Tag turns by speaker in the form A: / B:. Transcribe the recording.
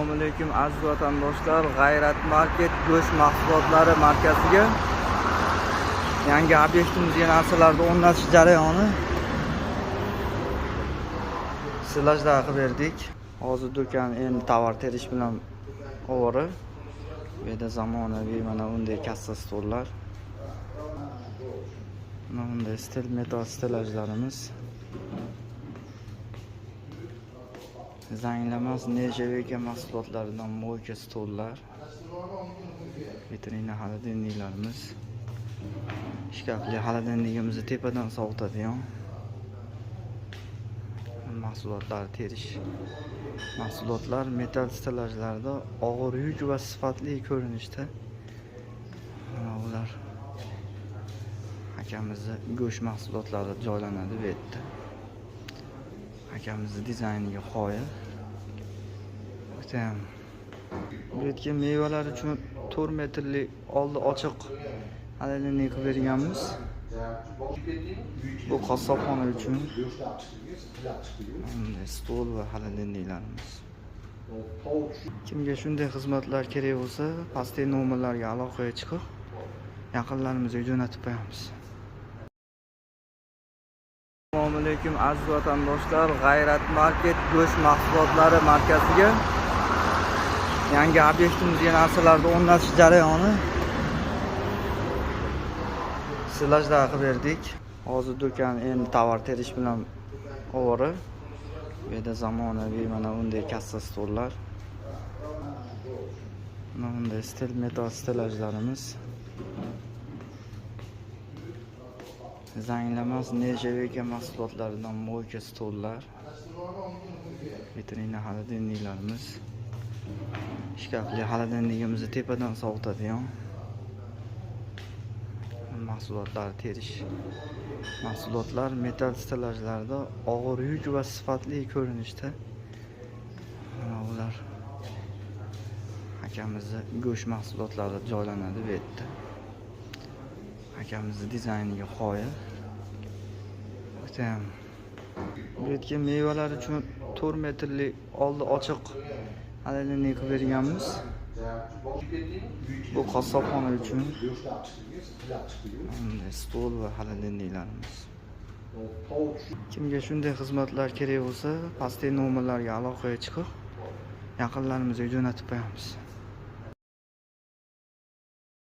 A: Assalomu alaykum aziz vatandoshlar. G'ayrat market go'sht mahsulotlari markaziga yangi obyektimizga narsalarni o'rnatish jarayoni silajlar qilib berdik. Hozir do'kon endi tovar terish bilan ovora. Bu yerda zamonaviy mana bunday kassa stollar. Mana bunday stil metal stilajlarimiz. Zanglamas nejavika mahsulotlaridan mo'yka stollar, vitrina xolodilniklarimiz, shkafli xolodilnikimizni tepadan sovutadigan mahsulotlar terish mahsulotlar metal stilajlarda og'ir yuk va sifatli ko'rinishda. Ular akamizni go'sht mahsulotlari joylanadi bu yerda. Akamizni dizayniga qoyil. Bu yerga mevalar uchun 4 metrlik oldi ochiq xolodilnik qilib berganmiz. Bu qassobxona uchun stol va xolodilniklarimiz. Kimga shunday xizmatlar kerak bo'lsa, pastdagi nomerlarga aloqaga chiqib, yaqinlarimizga jo'natib qo'yamiz. Assalomu alaykum aziz vatandoshlar. G'ayrat market go'sht mahsulotlari markaziga yangi obyektimizga narsalarni o'rnatish jarayoni silajlar qilib berdik. Hozir do'kon endi tovar terish bilan ovora. Bu yerda zamonaviy mana bunday kassa stollar. Mana bunday stil metal stilajlarimiz. Zanglamas nejavika mahsulotlaridan mo'yka stollar, vitrina xolodilniklarimiz, shkafli xolodilnikimizni tepadan sovutadigan mahsulotlar terish mahsulotlar metal stilajlarda og'ir yuk va sifatli ko'rinishda. Ular akamizni go'sht mahsulotlari joylanadi bu yerda. Akamizni dizayniga qoyil. Bu yerga mevalar uchun 4 metrlik oldi ochiq xolodilnik qilib berganmiz. Bu qassobxona uchun stol va xolodilniklarimiz. Kimga shunday xizmatlar kerak bo'lsa, pastdagi nomerlarga aloqaga chiqib, yaqinlarimizga jo'natib qo'yamiz.